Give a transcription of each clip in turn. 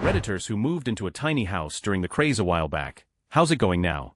Redditors who moved into a tiny house during the craze a while back. How's it going now?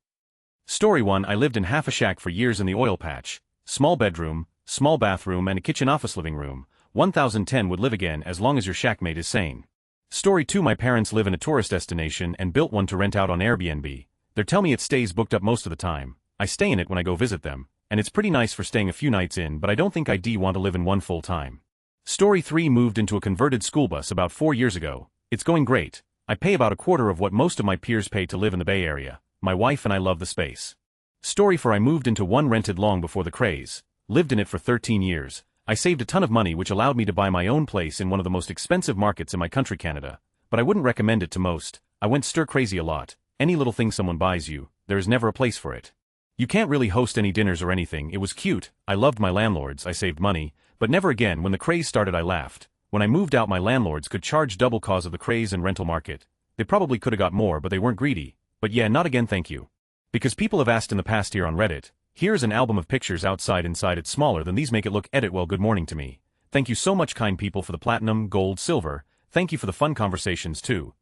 Story 1. I lived in half a shack for years in the oil patch. Small bedroom, small bathroom and a kitchen office living room. 1010 would live again as long as your shackmate is sane. Story 2. My parents live in a tourist destination and built one to rent out on Airbnb. They tell me it stays booked up most of the time. I stay in it when I go visit them, and it's pretty nice for staying a few nights in, but I don't think I'd want to live in one full time. Story 3. Moved into a converted school bus about 4 years ago. It's going great. I pay about a quarter of what most of my peers pay to live in the Bay Area. My wife and I love the space. Story 4. I moved into one rented long before the craze. Lived in it for 13 years. I saved a ton of money which allowed me to buy my own place in one of the most expensive markets in my country, Canada. But I wouldn't recommend it to most. I went stir crazy a lot. Any little thing someone buys you, there is never a place for it. You can't really host any dinners or anything. It was cute. I loved my landlords. I saved money. But never again. When the craze started I laughed. When I moved out my landlords could charge double cause of the craze and rental market. They probably could have got more but they weren't greedy. But yeah, not again, thank you. Because people have asked in the past here on Reddit. Here's an album of pictures outside. Inside it's smaller than these. Make it look edit well. Good morning to me. Thank you so much kind people for the platinum, gold, silver. Thank you for the fun conversations too.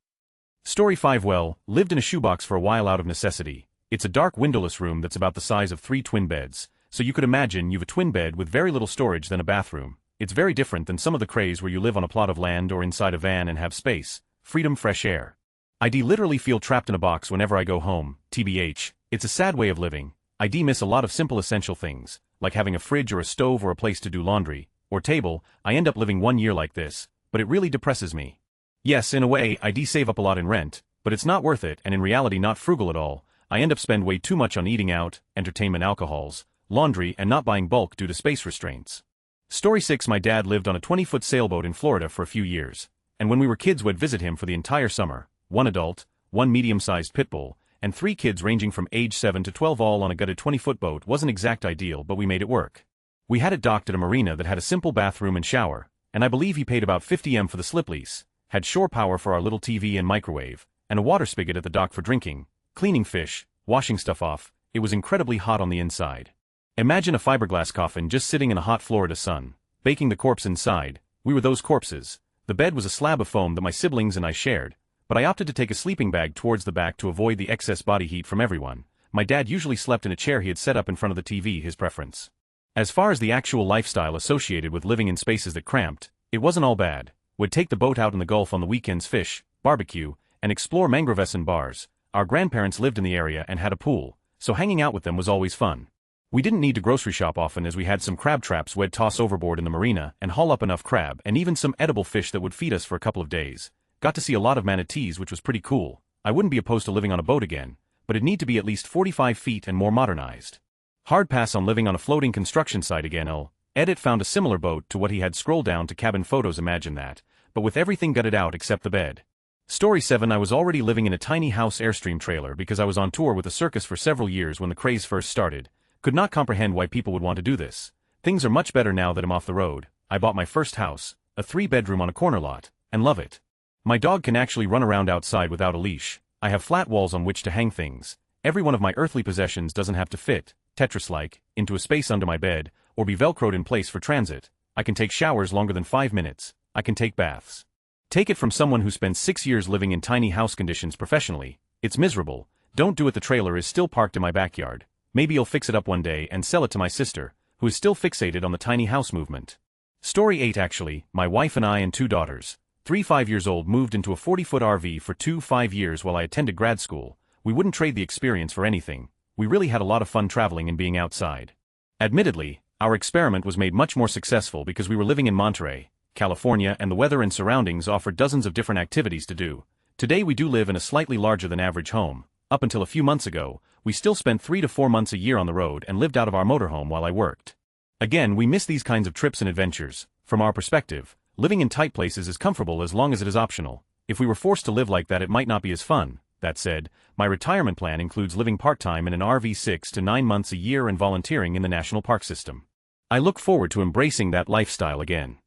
Story 5. Well, lived in a shoebox for a while out of necessity. It's a dark windowless room that's about the size of 3 twin beds. So you could imagine you've a twin bed with very little storage than a bathroom. It's very different than some of the craze where you live on a plot of land or inside a van and have space, freedom, fresh air. I literally feel trapped in a box whenever I go home, tbh. It's a sad way of living. I miss a lot of simple essential things, like having a fridge or a stove or a place to do laundry, or table. I end up living 1 year like this, but it really depresses me. Yes, in a way, I save up a lot in rent, but it's not worth it and in reality not frugal at all. I end up spend way too much on eating out, entertainment, alcohols, laundry and not buying bulk due to space restraints. Story 6. My dad lived on a 20-foot sailboat in Florida for a few years, and when we were kids we'd visit him for the entire summer. 1 adult, 1 medium-sized pit bull, and 3 kids ranging from age 7 to 12 all on a gutted 20-foot boat. Wasn't exact ideal but we made it work. We had it docked at a marina that had a simple bathroom and shower, and I believe he paid about $50,000 for the slip lease, had shore power for our little TV and microwave, and a water spigot at the dock for drinking, cleaning fish, washing stuff off. It was incredibly hot on the inside. Imagine a fiberglass coffin just sitting in a hot Florida sun, baking the corpse inside. We were those corpses. The bed was a slab of foam that my siblings and I shared, but I opted to take a sleeping bag towards the back to avoid the excess body heat from everyone. My dad usually slept in a chair he had set up in front of the TV, his preference. As far as the actual lifestyle associated with living in spaces that cramped, it wasn't all bad. Would take the boat out in the Gulf on the weekends, fish, barbecue, and explore mangroves and bars. Our grandparents lived in the area and had a pool, so hanging out with them was always fun. We didn't need to grocery shop often as we had some crab traps we'd toss overboard in the marina and haul up enough crab and even some edible fish that would feed us for a couple of days. Got to see a lot of manatees which was pretty cool. I wouldn't be opposed to living on a boat again, but it'd need to be at least 45 feet and more modernized. Hard pass on living on a floating construction site again. Edit found a similar boat to what he had. Scroll down to cabin photos, imagine that, but with everything gutted out except the bed. Story 7. I was already living in a tiny house Airstream trailer because I was on tour with a circus for several years when the craze first started. Could not comprehend why people would want to do this. Things are much better now that I'm off the road. I bought my first house, a 3-bedroom on a corner lot, and love it. My dog can actually run around outside without a leash. I have flat walls on which to hang things. Every one of my earthly possessions doesn't have to fit, Tetris-like, into a space under my bed, or be velcroed in place for transit. I can take showers longer than 5 minutes. I can take baths. Take it from someone who spent 6 years living in tiny house conditions professionally. It's miserable. Don't do it. The trailer is still parked in my backyard. Maybe I'll fix it up one day and sell it to my sister, who is still fixated on the tiny house movement. Story 8. Actually, my wife and I and 2 daughters, 3 5 years old, moved into a 40-foot RV for 5 years while I attended grad school. We wouldn't trade the experience for anything. We really had a lot of fun traveling and being outside. Admittedly, our experiment was made much more successful because we were living in Monterey, California, and the weather and surroundings offered dozens of different activities to do. Today we do live in a slightly larger than average home. Up until a few months ago, we still spent 3 to 4 months a year on the road and lived out of our motorhome while I worked. Again, we miss these kinds of trips and adventures. From our perspective, living in tight places is comfortable as long as it is optional. If we were forced to live like that, it might not be as fun. That said, my retirement plan includes living part-time in an RV 6 to 9 months a year and volunteering in the national park system. I look forward to embracing that lifestyle again.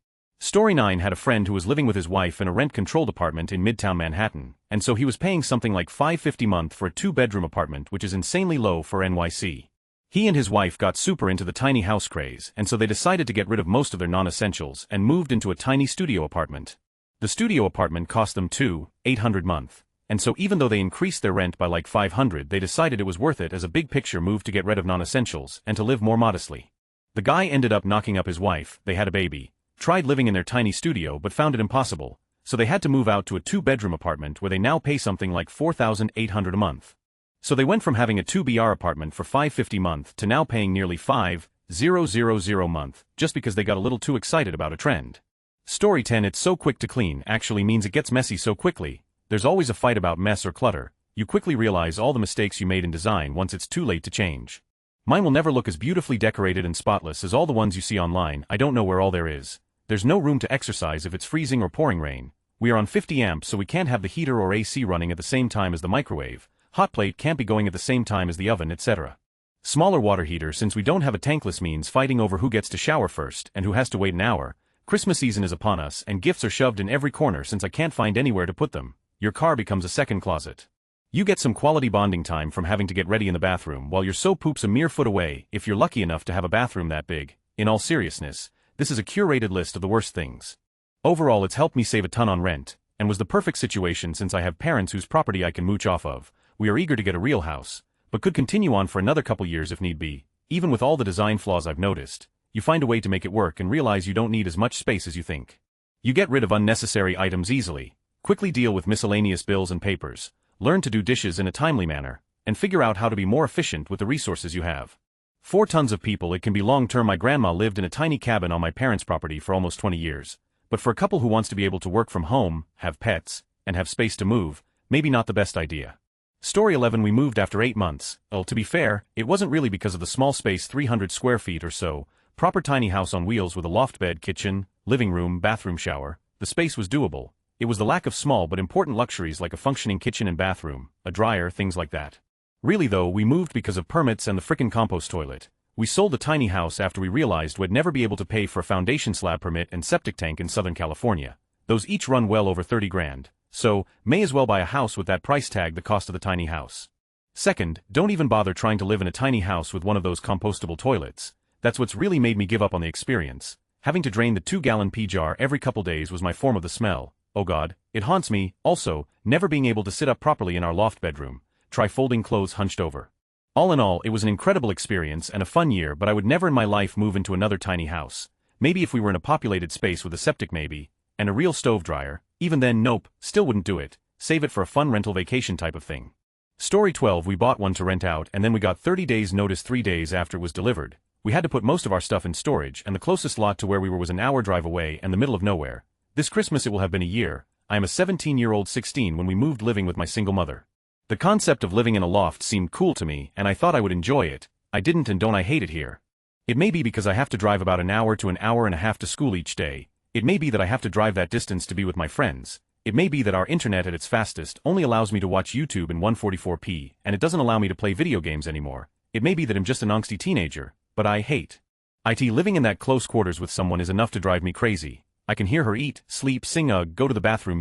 Story 9. Had a friend who was living with his wife in a rent-controlled apartment in Midtown Manhattan, and so he was paying something like $550 a month for a 2-bedroom apartment, which is insanely low for NYC. He and his wife got super into the tiny house craze, and so they decided to get rid of most of their non-essentials and moved into a tiny studio apartment. The studio apartment cost them $2,800 a month. And so even though they increased their rent by like $500, they decided it was worth it as a big picture move to get rid of non-essentials and to live more modestly. The guy ended up knocking up his wife, they had a baby, tried living in their tiny studio but found it impossible, so they had to move out to a 2-bedroom apartment where they now pay something like $4,800 a month. So they went from having a 2BR apartment for $550 a month to now paying nearly $5,000 a month, just because they got a little too excited about a trend. Story 10. It's so quick to clean actually means it gets messy so quickly. There's always a fight about mess or clutter. You quickly realize all the mistakes you made in design once it's too late to change. Mine will never look as beautifully decorated and spotless as all the ones you see online. I don't know where all there is. There's no room to exercise if it's freezing or pouring rain. We are on 50 amps so we can't have the heater or AC running at the same time as the microwave. Hot plate can't be going at the same time as the oven, etc. Smaller water heater since we don't have a tankless means fighting over who gets to shower first and who has to wait an hour. Christmas season is upon us and gifts are shoved in every corner since I can't find anywhere to put them. Your car becomes a second closet. You get some quality bonding time from having to get ready in the bathroom while your soap poops a mere foot away if you're lucky enough to have a bathroom that big. In all seriousness, this is a curated list of the worst things. Overall, it's helped me save a ton on rent, and was the perfect situation since I have parents whose property I can mooch off of. We are eager to get a real house, but could continue on for another couple years if need be. Even with all the design flaws I've noticed, you find a way to make it work and realize you don't need as much space as you think. You get rid of unnecessary items easily, quickly deal with miscellaneous bills and papers, learn to do dishes in a timely manner, and figure out how to be more efficient with the resources you have. 4 tons of people. It can be long-term. My grandma lived in a tiny cabin on my parents' property for almost 20 years, but for a couple who wants to be able to work from home, have pets, and have space to move, maybe not the best idea. Story 11. We moved after 8 months. Well, to be fair, it wasn't really because of the small space, 300 square feet or so, proper tiny house on wheels with a loft bed, kitchen, living room, bathroom, shower. The space was doable. It was the lack of small but important luxuries like a functioning kitchen and bathroom, a dryer, things like that. Really though, we moved because of permits and the frickin' compost toilet. We sold the tiny house after we realized we'd never be able to pay for a foundation slab permit and septic tank in Southern California. Those each run well over 30 grand. So, may as well buy a house with that price tag, the cost of the tiny house. Second, don't even bother trying to live in a tiny house with one of those compostable toilets. That's what's really made me give up on the experience. Having to drain the 2-gallon pee jar every couple days was my form of the smell. Oh god, it haunts me. Also, never being able to sit up properly in our loft bedroom. Try folding clothes hunched over. All in all, it was an incredible experience and a fun year, but I would never in my life move into another tiny house. Maybe if we were in a populated space with a septic maybe, and a real stove dryer. Even then, nope, still wouldn't do it. Save it for a fun rental vacation type of thing. Story 12. We bought one to rent out and then we got 30 days notice 3 days after it was delivered. We had to put most of our stuff in storage and the closest lot to where we were was an hour drive away and the middle of nowhere. This Christmas it will have been a year. I am a 17-year-old 16 when we moved living with my single mother. The concept of living in a loft seemed cool to me and I thought I would enjoy it. I didn't, and don't I hate it here. It may be because I have to drive about an hour to an hour and a half to school each day. It may be that I have to drive that distance to be with my friends. It may be that our internet at its fastest only allows me to watch YouTube in 144p and it doesn't allow me to play video games anymore. It may be that I'm just an angsty teenager, but I hate it. Living in that close quarters with someone is enough to drive me crazy. I can hear her eat, sleep, sing, go to the bathroom,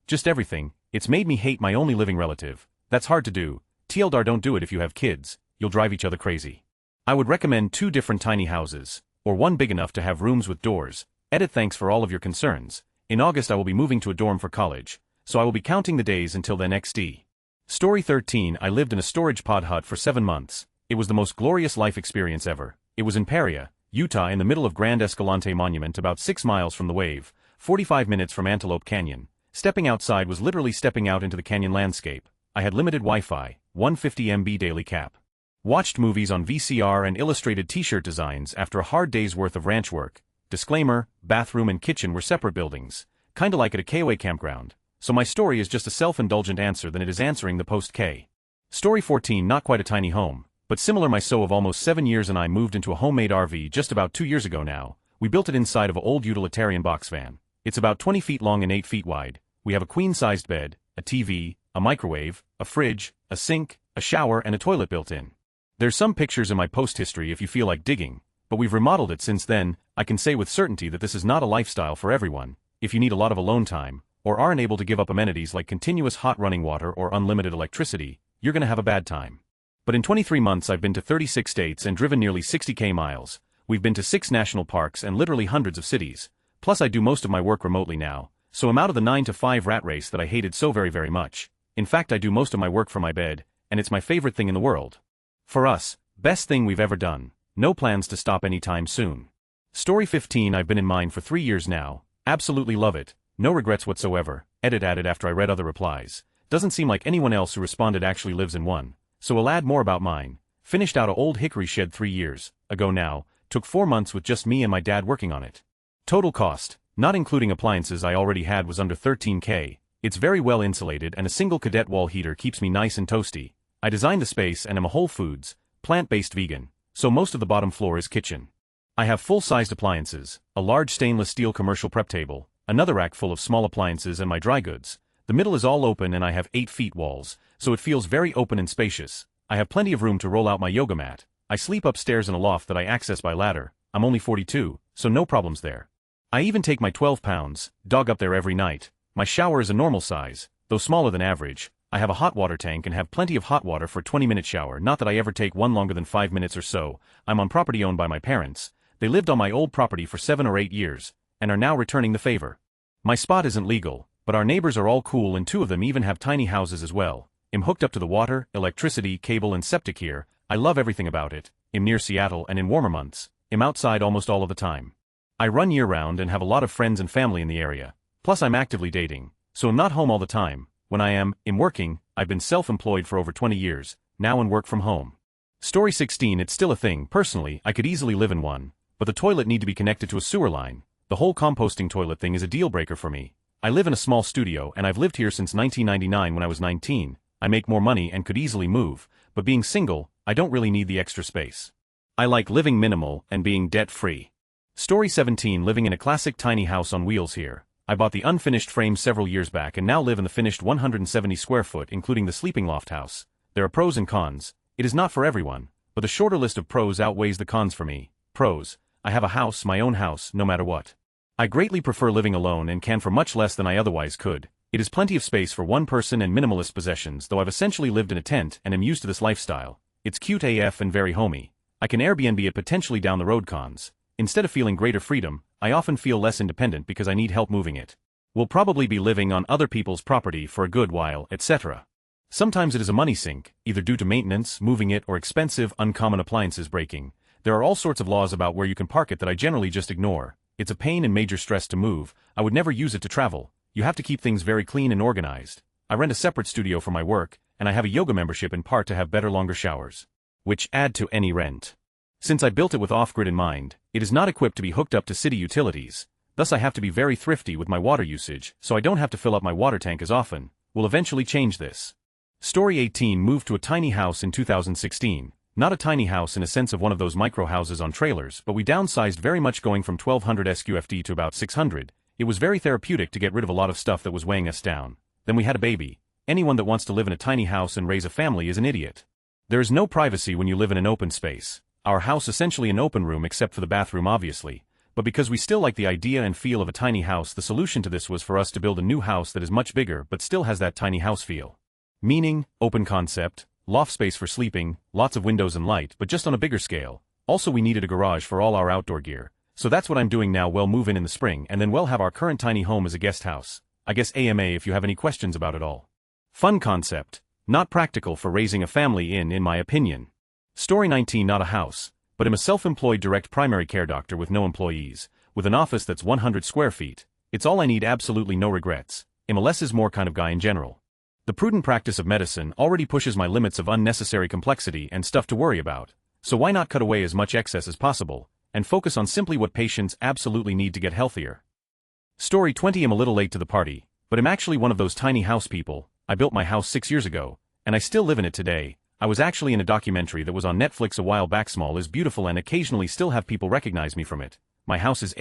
just everything. It's made me hate my only living relative. That's hard to do. TLDR, don't do it if you have kids. You'll drive each other crazy. I would recommend 2 different tiny houses, or one big enough to have rooms with doors. Edit. Thanks for all of your concerns. In August I will be moving to a dorm for college, so I will be counting the days until then. XD. Story 13. I lived in a storage pod hut for 7 months. It was the most glorious life experience ever. It was in Paria, Utah, in the middle of Grand Escalante Monument, about 6 miles from the wave, 45 minutes from Antelope Canyon. Stepping outside was literally stepping out into the canyon landscape. I had limited Wi-Fi, 150 MB daily cap. Watched movies on VCR and illustrated t-shirt designs after a hard day's worth of ranch work. Disclaimer, bathroom and kitchen were separate buildings, kinda like at a KOA campground. So my story is just a self-indulgent answer than it is answering the post-K. Story 14. Not quite a tiny home, but similar. My so of almost 7 years and I moved into a homemade RV just about 2 years ago now. We built it inside of an old utilitarian box van. It's about 20 feet long and 8 feet wide. We have a queen-sized bed, a TV, a microwave, a fridge, a sink, a shower and a toilet built in. There's some pictures in my post history if you feel like digging, but we've remodeled it since then. I can say with certainty that this is not a lifestyle for everyone. If you need a lot of alone time, or aren't able to give up amenities like continuous hot running water or unlimited electricity, you're gonna have a bad time. But in 23 months I've been to 36 states and driven nearly 60k miles. We've been to 6 national parks and literally hundreds of cities. Plus I do most of my work remotely now, so I'm out of the 9 to 5 rat race that I hated so very much. In fact, I do most of my work from my bed, and it's my favorite thing in the world. For us, best thing we've ever done. No plans to stop anytime soon. Story 15. I've been in mine for 3 years now. Absolutely love it. No regrets whatsoever. Edit added after I read other replies. Doesn't seem like anyone else who responded actually lives in one. So I'll add more about mine. Finished out a old hickory shed 3 years ago now. Took 4 months with just me and my dad working on it. Total cost, not including appliances I already had, was under $13K. It's very well insulated and a single cadet wall heater keeps me nice and toasty. I designed the space and am a Whole Foods, plant-based vegan, so most of the bottom floor is kitchen. I have full-sized appliances, a large stainless steel commercial prep table, another rack full of small appliances and my dry goods. The middle is all open and I have 8 feet walls, so it feels very open and spacious. I have plenty of room to roll out my yoga mat. I sleep upstairs in a loft that I access by ladder. I'm only 42, so no problems there. I even take my 12-pound dog up there every night. My shower is a normal size, though smaller than average. I have a hot water tank and have plenty of hot water for a 20-minute shower, not that I ever take one longer than 5 minutes or so. I'm on property owned by my parents. They lived on my old property for 7 or 8 years, and are now returning the favor. My spot isn't legal, but our neighbors are all cool and 2 of them even have tiny houses as well. I'm hooked up to the water, electricity, cable and septic here. I love everything about it. I'm near Seattle and in warmer months, I'm outside almost all of the time. I run year-round and have a lot of friends and family in the area. Plus I'm actively dating, so I'm not home all the time. When I'm working, I've been self-employed for over 20 years, now and work from home. Story 16. It's still a thing. Personally, I could easily live in one, but the toilet need to be connected to a sewer line. The whole composting toilet thing is a deal breaker for me. I live in a small studio and I've lived here since 1999 when I was 19. I make more money and could easily move, but being single, I don't really need the extra space. I like living minimal and being debt-free. Story 17. Living in a classic tiny house on wheels here. I bought the unfinished frame several years back and now live in the finished 170 square foot including the sleeping loft house. There are pros and cons. It is not for everyone, but the shorter list of pros outweighs the cons for me. Pros: I have a house, my own house, no matter what. I greatly prefer living alone and can for much less than I otherwise could. It is plenty of space for one person and minimalist possessions, though I've essentially lived in a tent and am used to this lifestyle. It's cute AF and very homey. I can Airbnb it potentially down the road. Cons: instead of feeling greater freedom, I often feel less independent because I need help moving it. Will probably be living on other people's property for a good while, etc. Sometimes it is a money sink, either due to maintenance, moving it, or expensive, uncommon appliances breaking. There are all sorts of laws about where you can park it that I generally just ignore. It's a pain and major stress to move. I would never use it to travel. You have to keep things very clean and organized. I rent a separate studio for my work, and I have a yoga membership in part to have better longer showers, which add to any rent. Since I built it with off-grid in mind, it is not equipped to be hooked up to city utilities. Thus I have to be very thrifty with my water usage, so I don't have to fill up my water tank as often. We'll eventually change this. Story 18. Moved to a tiny house in 2016. Not a tiny house in a sense of one of those micro houses on trailers, but we downsized very much, going from 1200 SQFD to about 600. It was very therapeutic to get rid of a lot of stuff that was weighing us down. Then we had a baby. Anyone that wants to live in a tiny house and raise a family is an idiot. There is no privacy when you live in an open space. Our house essentially an open room except for the bathroom obviously, but because we still like the idea and feel of a tiny house, the solution to this was for us to build a new house that is much bigger but still has that tiny house feel. Meaning, open concept, loft space for sleeping, lots of windows and light, but just on a bigger scale. Also we needed a garage for all our outdoor gear, so that's what I'm doing now. We'll move in the spring and then we'll have our current tiny home as a guest house. I guess AMA if you have any questions about it all. Fun concept, not practical for raising a family in my opinion. Story 19. Not a house, but I'm a self-employed direct primary care doctor with no employees, with an office that's 100 square feet. It's all I need, absolutely no regrets. I'm a less is more kind of guy in general. The prudent practice of medicine already pushes my limits of unnecessary complexity and stuff to worry about, so why not cut away as much excess as possible, and focus on simply what patients absolutely need to get healthier. Story 20. I'm a little late to the party, but I'm actually one of those tiny house people. I built my house 6 years ago, and I still live in it today. I was actually in a documentary that was on Netflix a while back. Small is beautiful and occasionally still have people recognize me from it. My house is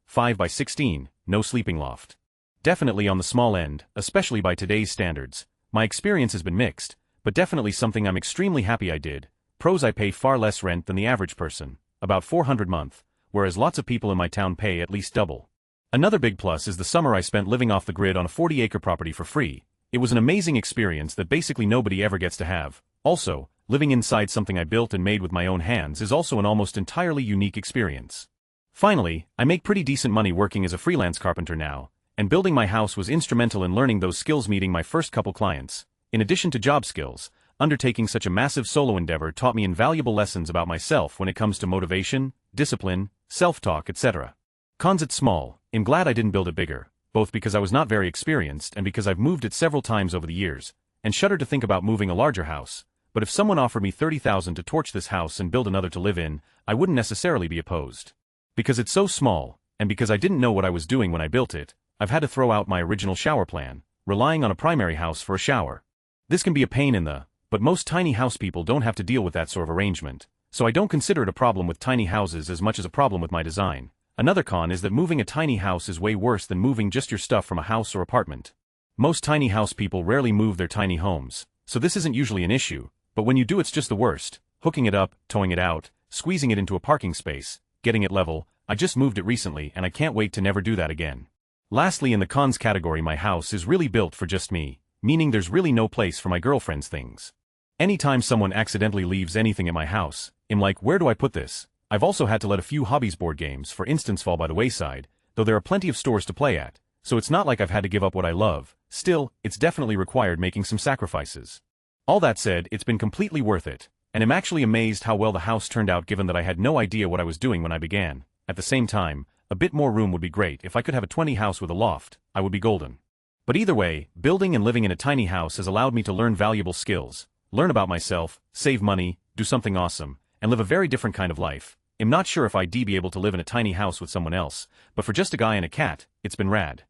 5 by 16, no sleeping loft. Definitely on the small end, especially by today's standards. My experience has been mixed, but definitely something I'm extremely happy I did. Pros: I pay far less rent than the average person, about $400 a month, whereas lots of people in my town pay at least double. Another big plus is the summer I spent living off the grid on a 40-acre property for free. It was an amazing experience that basically nobody ever gets to have. Also, living inside something I built and made with my own hands is also an almost entirely unique experience. Finally, I make pretty decent money working as a freelance carpenter now, and building my house was instrumental in learning those skills. Meeting my first couple clients, in addition to job skills, undertaking such a massive solo endeavor taught me invaluable lessons about myself when it comes to motivation, discipline, self-talk, etc. Cons: it's small. I'm glad I didn't build it bigger, both because I was not very experienced and because I've moved it several times over the years, and shudder to think about moving a larger house. But if someone offered me $30,000 to torch this house and build another to live in, I wouldn't necessarily be opposed. Because it's so small, and because I didn't know what I was doing when I built it, I've had to throw out my original shower plan, relying on a primary house for a shower. This can be a pain in the, but most tiny house people don't have to deal with that sort of arrangement, so I don't consider it a problem with tiny houses as much as a problem with my design. Another con is that moving a tiny house is way worse than moving just your stuff from a house or apartment. Most tiny house people rarely move their tiny homes, so this isn't usually an issue, but when you do it's just the worst. Hooking it up, towing it out, squeezing it into a parking space, getting it level. I just moved it recently and I can't wait to never do that again. Lastly, in the cons category, my house is really built for just me, meaning there's really no place for my girlfriend's things. Anytime someone accidentally leaves anything at my house, I'm like, where do I put this? I've also had to let a few hobbies board games, for instance, fall by the wayside, though there are plenty of stores to play at, so it's not like I've had to give up what I love. Still, it's definitely required making some sacrifices. All that said, it's been completely worth it, and I'm actually amazed how well the house turned out given that I had no idea what I was doing when I began. At the same time, a bit more room would be great. If I could have a 20 house with a loft, I would be golden. But either way, building and living in a tiny house has allowed me to learn valuable skills, learn about myself, save money, do something awesome, and live a very different kind of life. I'm not sure if I'd be able to live in a tiny house with someone else, but for just a guy and a cat, it's been rad.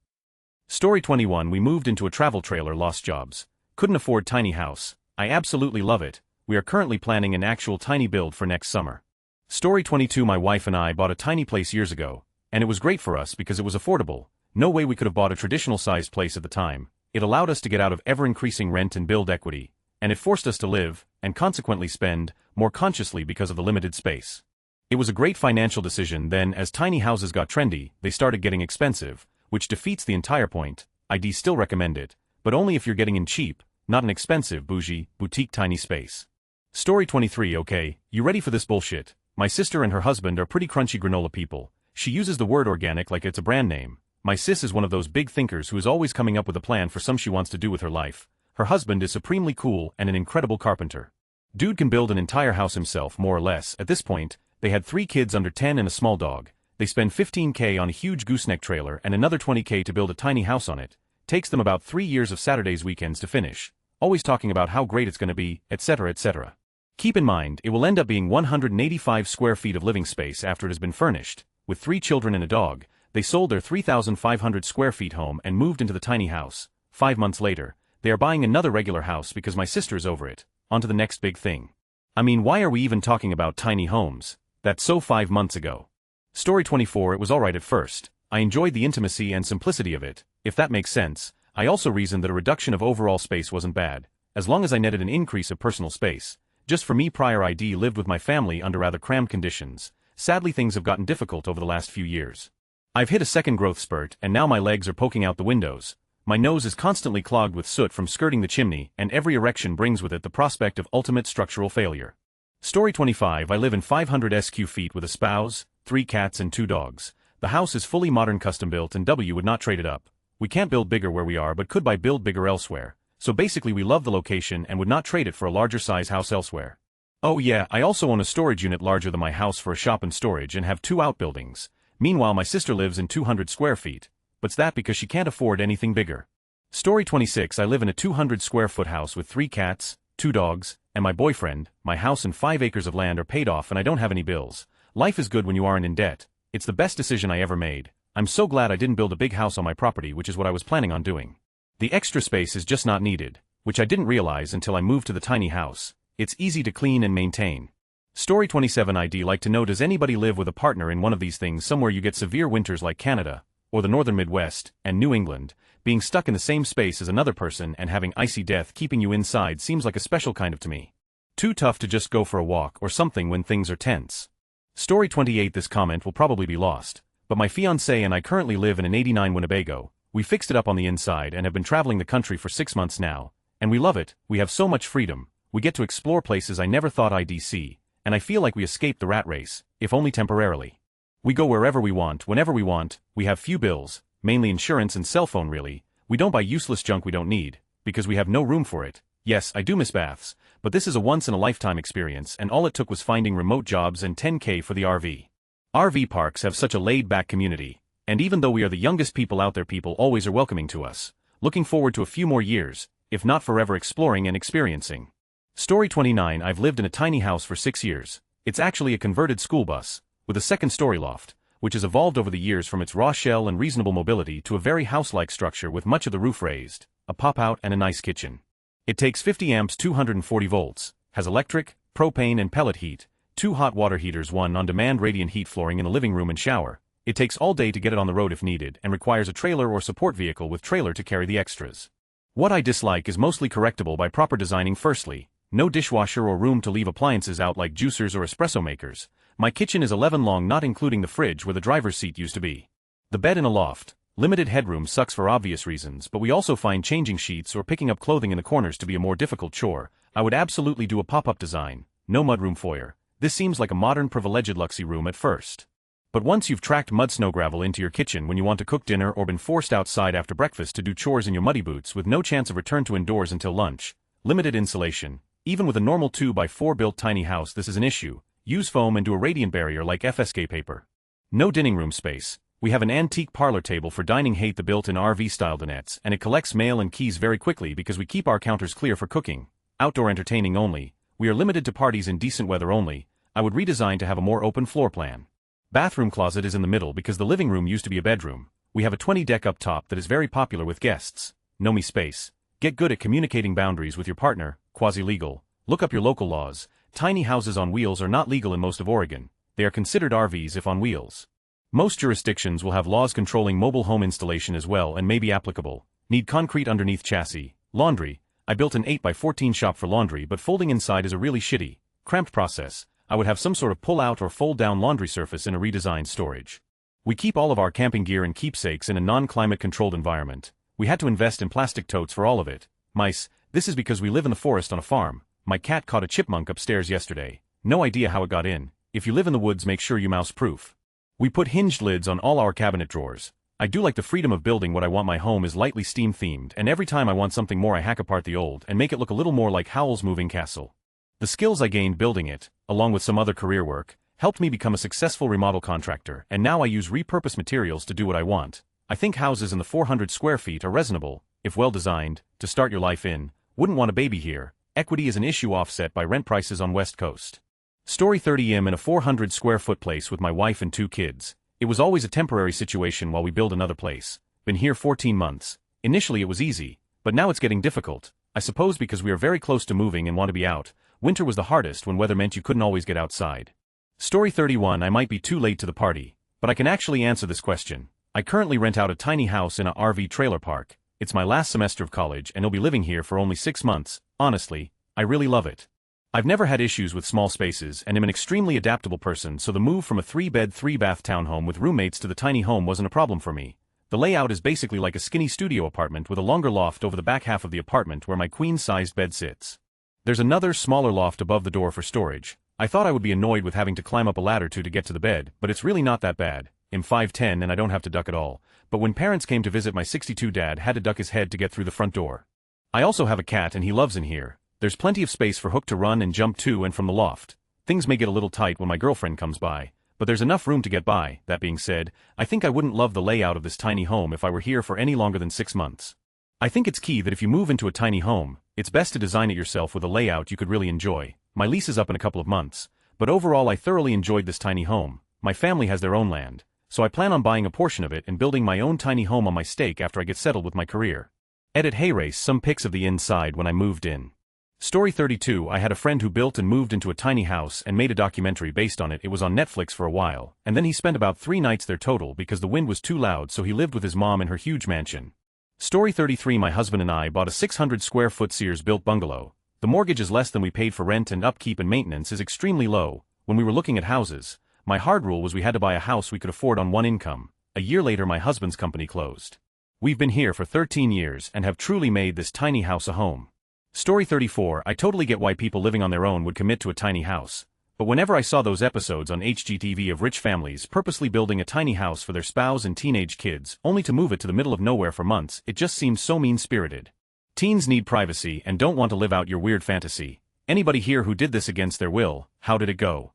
Story 21. We moved into a travel trailer, lost jobs. Couldn't afford tiny house. I absolutely love it. We are currently planning an actual tiny build for next summer. Story 22. My wife and I bought a tiny place years ago, and it was great for us because it was affordable. No way we could have bought a traditional-sized place at the time. It allowed us to get out of ever-increasing rent and build equity, and it forced us to live, and consequently spend, more consciously because of the limited space. It was a great financial decision. Then, as tiny houses got trendy, they started getting expensive, which defeats the entire point. I'd still recommend it, but only if you're getting in cheap, not an expensive, bougie, boutique tiny space. Story 23. Okay, you ready for this bullshit? My sister and her husband are pretty crunchy granola people. She uses the word organic like it's a brand name. My sis is one of those big thinkers who is always coming up with a plan for some she wants to do with her life. Her husband is supremely cool and an incredible carpenter. Dude can build an entire house himself, more or less. At this point, they had 3 kids under 10 and a small dog. They spend $15K on a huge gooseneck trailer and another $20K to build a tiny house on it. Takes them about 3 years of Saturdays, weekends to finish. Always talking about how great it's going to be, etc., etc. Keep in mind, it will end up being 185 square feet of living space after it has been furnished. With 3 children and a dog, they sold their 3,500 square feet home and moved into the tiny house. 5 months later, they are buying another regular house because my sister's over it. On to the next big thing. I mean, why are we even talking about tiny homes? That's so 5 months ago. Story 24. It was alright at first. I enjoyed the intimacy and simplicity of it, if that makes sense. I also reasoned that a reduction of overall space wasn't bad, as long as I netted an increase of personal space. Just for me, prior ID lived with my family under rather cramped conditions. Sadly, things have gotten difficult over the last few years. I've hit a second growth spurt and now my legs are poking out the windows. My nose is constantly clogged with soot from skirting the chimney, and every erection brings with it the prospect of ultimate structural failure. Story 25. I live in 500 sq feet with a spouse, 3 cats and 2 dogs. The house is fully modern, custom built, and W would not trade it up. We can't build bigger where we are but could build bigger elsewhere. So basically we love the location and would not trade it for a larger size house elsewhere. Oh yeah, I also own a storage unit larger than my house for a shop and storage and have 2 outbuildings. Meanwhile, my sister lives in 200 square feet. But's that because she can't afford anything bigger. Story 26. I live in a 200 square foot house with 3 cats, 2 dogs, and my boyfriend. My house and 5 acres of land are paid off and I don't have any bills. Life is good when you aren't in debt. It's the best decision I ever made. I'm so glad I didn't build a big house on my property, which is what I was planning on doing. The extra space is just not needed, which I didn't realize until I moved to the tiny house. It's easy to clean and maintain. Story 27. I'd like to know, does anybody live with a partner in one of these things? Somewhere you get severe winters like Canada, or the northern Midwest, and New England. Being stuck in the same space as another person and having icy death keeping you inside seems like a special kind of to me. Too tough to just go for a walk or something when things are tense. Story 28. This comment will probably be lost, but my fiancé and I currently live in an 89 Winnebago. We fixed it up on the inside and have been traveling the country for 6 months now, and we love it. We have so much freedom. We get to explore places I never thought I'd see, and I feel like we escaped the rat race, if only temporarily. We go wherever we want, whenever we want, we have few bills, mainly insurance and cell phone really. We don't buy useless junk we don't need, because we have no room for it. Yes, I do miss baths, but this is a once-in-a-lifetime experience and all it took was finding remote jobs and 10K for the RV. RV parks have such a laid-back community, and even though we are the youngest people out there, people always are welcoming to us. Looking forward to a few more years, if not forever, exploring and experiencing. Story 29. I've lived in a tiny house for 6 years. It's actually a converted school bus, with a second-story loft, which has evolved over the years from its raw shell and reasonable mobility to a very house-like structure with much of the roof raised, a pop-out and a nice kitchen. It takes 50 amps 240 volts, has electric, propane and pellet heat, 2 hot water heaters, 1 on-demand radiant heat flooring in the living room and shower. It takes all day to get it on the road if needed and requires a trailer or support vehicle with trailer to carry the extras. What I dislike is mostly correctable by proper designing. Firstly, no dishwasher or room to leave appliances out like juicers or espresso makers. My kitchen is 11 long, not including the fridge where the driver's seat used to be. The bed in a loft. Limited headroom sucks for obvious reasons, but we also find changing sheets or picking up clothing in the corners to be a more difficult chore. I would absolutely do a pop-up design. No mudroom foyer. This seems like a modern privileged luxury room at first. But once you've tracked mud snow gravel into your kitchen when you want to cook dinner or been forced outside after breakfast to do chores in your muddy boots with no chance of return to indoors until lunch, limited insulation, even with a normal 2x4 built tiny house this is an issue. Use foam and do a radiant barrier like FSK paper. No dining room space. We have an antique parlor table for dining. Hate the built-in RV-style dinettes, and it collects mail and keys very quickly because we keep our counters clear for cooking. Outdoor entertaining only. We are limited to parties in decent weather only. I would redesign to have a more open floor plan. Bathroom closet is in the middle because the living room used to be a bedroom. We have a 20 deck up top that is very popular with guests. Know me space. Get good at communicating boundaries with your partner. Quasi-legal. Look up your local laws. Tiny houses on wheels are not legal in most of Oregon. They are considered RVs if on wheels. Most jurisdictions will have laws controlling mobile home installation as well and may be applicable. Need concrete underneath chassis. Laundry. I built an 8x14 shop for laundry, but folding inside is a really shitty, cramped process. I would have some sort of pull-out or fold-down laundry surface in a redesigned storage. We keep all of our camping gear and keepsakes in a non-climate controlled environment. We had to invest in plastic totes for all of it. Mice. This is because we live in the forest on a farm. My cat caught a chipmunk upstairs yesterday. No idea how it got in. If you live in the woods, make sure you mouse-proof. We put hinged lids on all our cabinet drawers. I do like the freedom of building what I want. My home is lightly steam-themed, and every time I want something more I hack apart the old and make it look a little more like Howl's Moving Castle. The skills I gained building it, along with some other career work, helped me become a successful remodel contractor, and now I use repurposed materials to do what I want. I think houses in the 400 square feet are reasonable, if well designed, to start your life in. Wouldn't want a baby here. Equity is an issue offset by rent prices on West Coast. Story 30. I'm in a 400 square foot place with my wife and 2 kids. It was always a temporary situation while we build another place. Been here 14 months. Initially it was easy, but now it's getting difficult. I suppose because we are very close to moving and want to be out. Winter was the hardest when weather meant you couldn't always get outside. Story 31. I might be too late to the party, but I can actually answer this question. I currently rent out a tiny house in a RV trailer park. It's my last semester of college and I'll be living here for only 6 months. Honestly, I really love it. I've never had issues with small spaces and am an extremely adaptable person, so the move from a 3-bed 3-bath townhome with roommates to the tiny home wasn't a problem for me. The layout is basically like a skinny studio apartment with a longer loft over the back half of the apartment where my queen-sized bed sits. There's another smaller loft above the door for storage. I thought I would be annoyed with having to climb up a ladder to get to the bed, but it's really not that bad. I'm 5'10" and I don't have to duck at all, but when parents came to visit, my 62 dad had to duck his head to get through the front door. I also have a cat and he loves in here. There's plenty of space for Hook to run and jump to and from the loft. Things may get a little tight when my girlfriend comes by, but there's enough room to get by. That being said, I think I wouldn't love the layout of this tiny home if I were here for any longer than 6 months. I think it's key that if you move into a tiny home, it's best to design it yourself with a layout you could really enjoy. My lease is up in a couple of months, but overall I thoroughly enjoyed this tiny home. My family has their own land, so I plan on buying a portion of it and building my own tiny home on my stake after I get settled with my career. Edit. Hey race, some pics of the inside when I moved in. Story 32. I had a friend who built and moved into a tiny house and made a documentary based on it. It was on Netflix for a while, and then he spent about 3 nights there total because the wind was too loud, so he lived with his mom in her huge mansion. Story 33. My husband and I bought a 600 square foot Sears-built bungalow. The mortgage is less than we paid for rent and upkeep and maintenance is extremely low. When we were looking at houses, my hard rule was we had to buy a house we could afford on one income. A year later my husband's company closed. We've been here for 13 years and have truly made this tiny house a home. Story 34. I totally get why people living on their own would commit to a tiny house. But whenever I saw those episodes on HGTV of rich families purposely building a tiny house for their spouse and teenage kids only to move it to the middle of nowhere for months, it just seemed so mean-spirited. Teens need privacy and don't want to live out your weird fantasy. Anybody here who did this against their will? How did it go?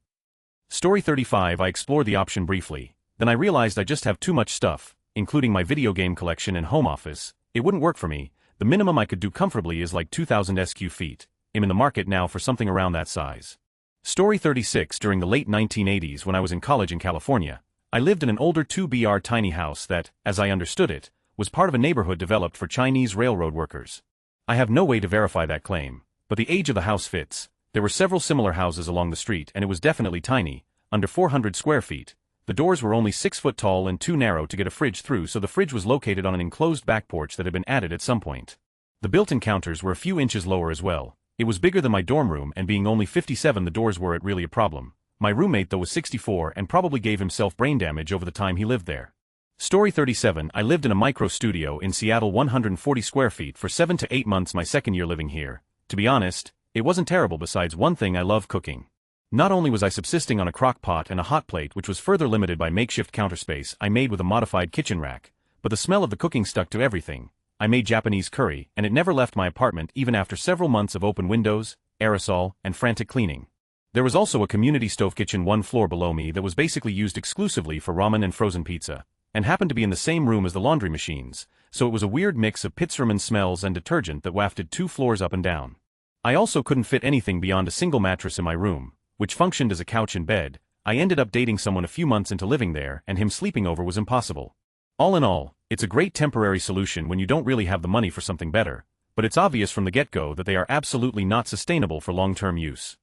Story 35. I explored the option briefly. Then I realized I just have too much stuff, including my video game collection and home office. It wouldn't work for me. The minimum I could do comfortably is like 2,000 sq feet. I'm in the market now for something around that size. Story 36. During the late 1980s when I was in college in California, I lived in an older 2BR tiny house that, as I understood it, was part of a neighborhood developed for Chinese railroad workers. I have no way to verify that claim, but the age of the house fits. There were several similar houses along the street and it was definitely tiny, under 400 square feet. The doors were only 6 foot tall and too narrow to get a fridge through, so the fridge was located on an enclosed back porch that had been added at some point. The built-in counters were a few inches lower as well. It was bigger than my dorm room, and being only 57 the doors weren't really a problem. My roommate though was 64 and probably gave himself brain damage over the time he lived there. Story 37. I lived in a micro studio in Seattle, 140 square feet for 7 to 8 months my second year living here. To be honest, it wasn't terrible besides one thing: I love cooking. Not only was I subsisting on a crock pot and a hot plate, which was further limited by makeshift counter space I made with a modified kitchen rack, but the smell of the cooking stuck to everything. I made Japanese curry, and it never left my apartment even after several months of open windows, aerosol, and frantic cleaning. There was also a community stove kitchen 1 floor below me that was basically used exclusively for ramen and frozen pizza, and happened to be in the same room as the laundry machines, so it was a weird mix of pizzaman smells and detergent that wafted 2 floors up and down. I also couldn't fit anything beyond a single mattress in my room, which functioned as a couch and bed. I ended up dating someone a few months into living there, and him sleeping over was impossible. All in all, it's a great temporary solution when you don't really have the money for something better, but it's obvious from the get-go that they are absolutely not sustainable for long-term use.